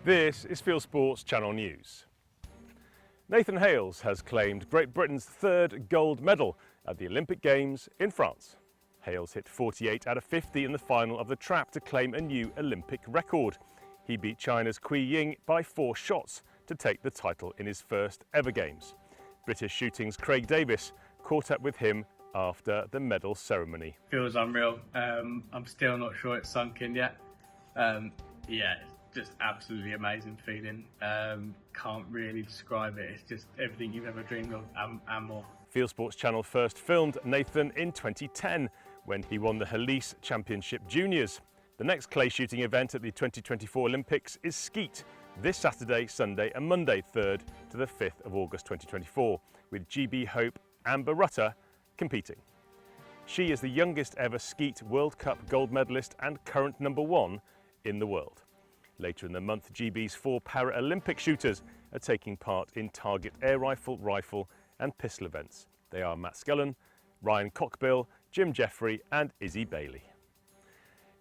This is Fieldsports Channel News. Nathan Hales has claimed Great Britain's third gold medal at the Olympic Games in France. Hales hit 48 out of 50 in the final of the trap to claim a new Olympic record. He beat China's Kui Ying by 4 shots to take the title in his first ever Games. British shooting's Craig Davis caught up with him after the medal ceremony. Feels unreal. I'm still not sure it's sunk in yet. Yeah, just absolutely amazing feeling. Can't really describe it. It's just everything you've ever dreamed of and more. Fieldsports Channel first filmed Nathan in 2010 when he won the Hales Championship Juniors. The next clay shooting event at the 2024 Olympics is skeet this Saturday, Sunday and Monday 3rd to the 5th of August 2024 with GB Hope Amber Rutter competing. She is the youngest ever skeet World Cup gold medalist and current #1 in the world. Later in the month, GB's 4 Paralympic shooters are taking part in target air rifle, rifle and pistol events. They are Matt Scullen, Ryan Cockbill, Jim Jeffrey and Izzy Bailey.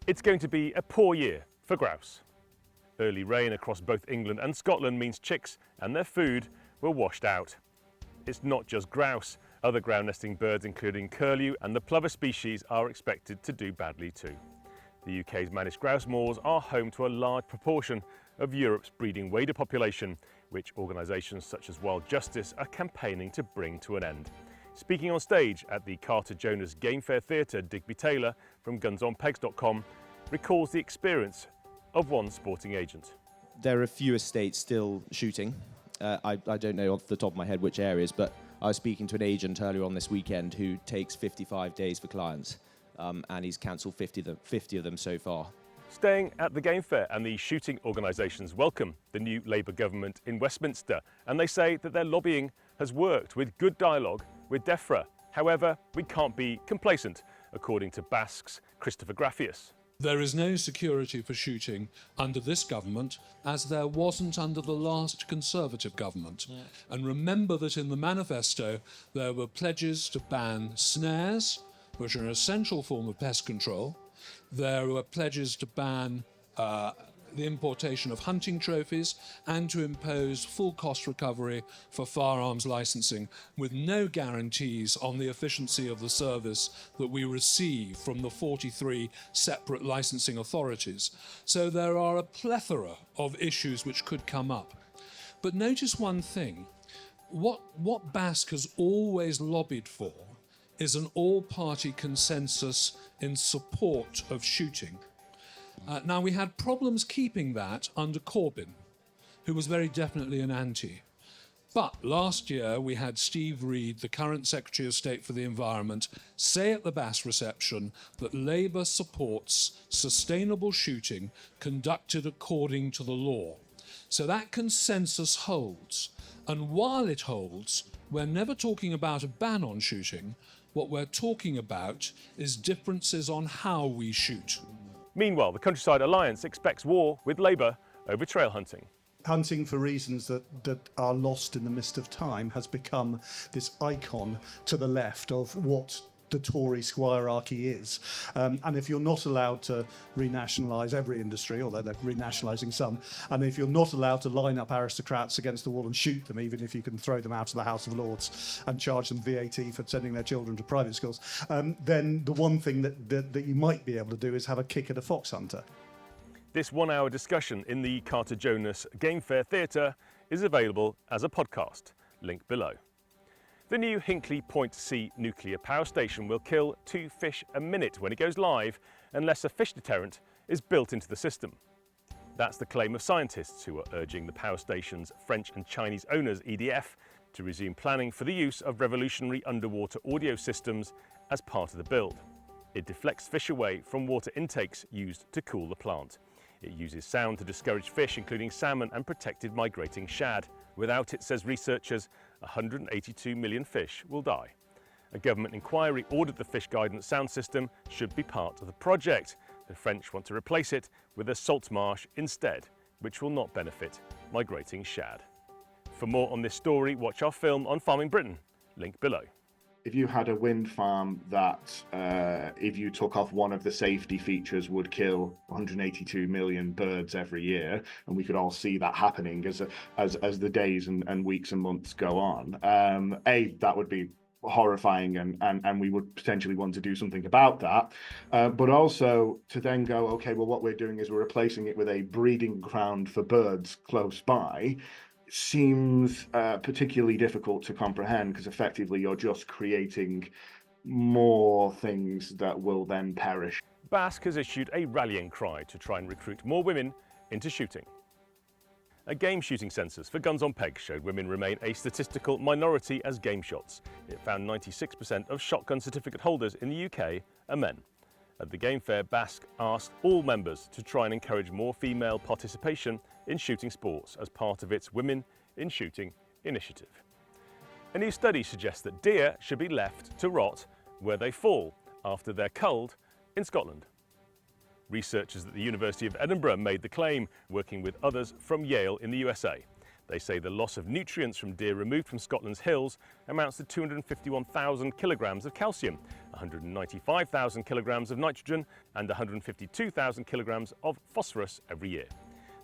It's going to be a poor year for grouse. Early rain across both England and Scotland means chicks and their food were washed out. It's not just grouse. Other ground nesting birds including curlew and the plover species are expected to do badly too. The UK's managed grouse moors are home to a large proportion of Europe's breeding waders population, which organisations such as Wild Justice are campaigning to bring to an end. Speaking on stage at the Carter Jonas Game Fair Theatre, Digby Taylor from gunsonpegs.com recalls the experience of one sporting agent. There are a few estates still shooting. I don't know off the top of my head which areas, but I was speaking to an agent earlier on this weekend who takes 55 days for clients. And he's cancelled 50 of them so far. Staying at the Game Fair, and the shooting organisations welcome the new Labour government in Westminster, and they say that their lobbying has worked with good dialogue with DEFRA. However, we can't be complacent, according to Basque's Christopher Graffius. There is no security for shooting under this government, as there wasn't under the last Conservative government. Yeah. And remember that in the manifesto there were pledges to ban snares, which are an essential form of pest control. There were pledges to ban the importation of hunting trophies and to impose full cost recovery for firearms licensing, with no guarantees on the efficiency of the service that we receive from the 43 separate licensing authorities. So there are a plethora of issues which could come up. But notice one thing. What Basque has always lobbied for is an all-party consensus in support of shooting. Now, we had problems keeping that under Corbyn, who was very definitely an anti. But last year, we had Steve Reed, the current Secretary of State for the Environment, say at the Bass reception that Labour supports sustainable shooting conducted according to the law. So that consensus holds. And while it holds, we're never talking about a ban on shooting. What we're talking about is differences on how we shoot. Meanwhile, the Countryside Alliance expects war with Labour over trail hunting. Hunting, for reasons that are lost in the mist of time, has become this icon to the left of what the Tory squirearchy is. And if you're not allowed to renationalise every industry, although they're renationalising some, and if you're not allowed to line up aristocrats against the wall and shoot them, even if you can throw them out of the House of Lords and charge them VAT for sending their children to private schools, then the one thing that you might be able to do is have a kick at a fox hunter. This 1-hour discussion in the Carter Jonas Game Fair Theatre is available as a podcast. Link below. The new Hinkley Point C nuclear power station will kill 2 fish a minute when it goes live unless a fish deterrent is built into the system. That's the claim of scientists who are urging the power station's French and Chinese owners, EDF, to resume planning for the use of revolutionary underwater audio systems as part of the build. It deflects fish away from water intakes used to cool the plant. It uses sound to discourage fish, including salmon and protected migrating shad. Without it, says researchers, 182 million fish will die. A government inquiry ordered the fish guidance sound system should be part of the project. The French want to replace it with a salt marsh instead, which will not benefit migrating shad. For more on this story, watch our film on Farming Britain, link below. if you had a wind farm that, if you took off one of the safety features, would kill 182 million birds every year, and we could all see that happening as the days and weeks and months go on, that would be horrifying, and we would potentially want to do something about that, but also to then go, okay, well, what we're doing is we're replacing it with a breeding ground for birds close by, seems particularly difficult to comprehend, because effectively you're just creating more things that will then perish. BASC has issued a rallying cry to try and recruit more women into shooting. A game shooting census for Guns on Pegs showed women remain a statistical minority as game shots. It found 96% of shotgun certificate holders in the UK are men. At the Game Fair, BASC asked all members to try and encourage more female participation in shooting sports as part of its Women in Shooting initiative. A new study suggests that deer should be left to rot where they fall after they're culled in Scotland. Researchers at the University of Edinburgh made the claim, working with others from Yale in the USA. They say the loss of nutrients from deer removed from Scotland's hills amounts to 251,000 kilograms of calcium, 195,000 kilograms of nitrogen, and 152,000 kilograms of phosphorus every year.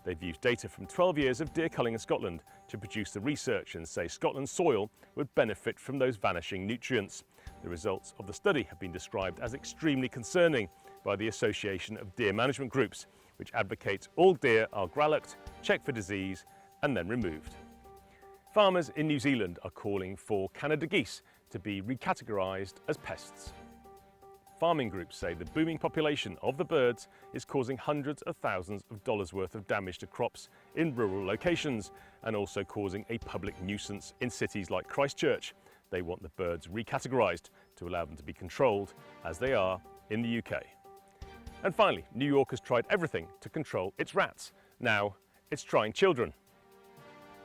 They've used data from 12 years of deer culling in Scotland to produce the research and say Scotland's soil would benefit from those vanishing nutrients. The results of the study have been described as extremely concerning by the Association of Deer Management Groups, which advocates all deer are grallocked, checked for disease, and then removed. Farmers in New Zealand are calling for Canada geese to be recategorised as pests. Farming groups say the booming population of the birds is causing hundreds of thousands of dollars worth of damage to crops in rural locations, and also causing a public nuisance in cities like Christchurch. They want the birds recategorised to allow them to be controlled as they are in the UK. And finally, New York has tried everything to control its rats. Now it's trying children.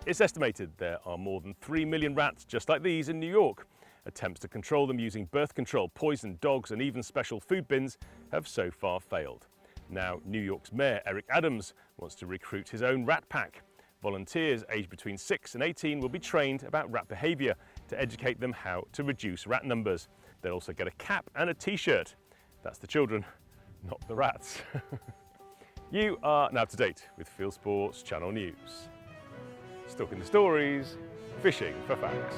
It's estimated there are more than 3 million rats just like these in New York. Attempts to control them using birth control, poison, dogs, and even special food bins have so far failed. Now, New York's Mayor Eric Adams wants to recruit his own rat pack. Volunteers aged between 6 and 18 will be trained about rat behaviour to educate them how to reduce rat numbers. They'll also get a cap and a t-shirt. That's the children, not the rats. You are now up to date with Fieldsports Channel News. Stalking the stories, fishing for facts.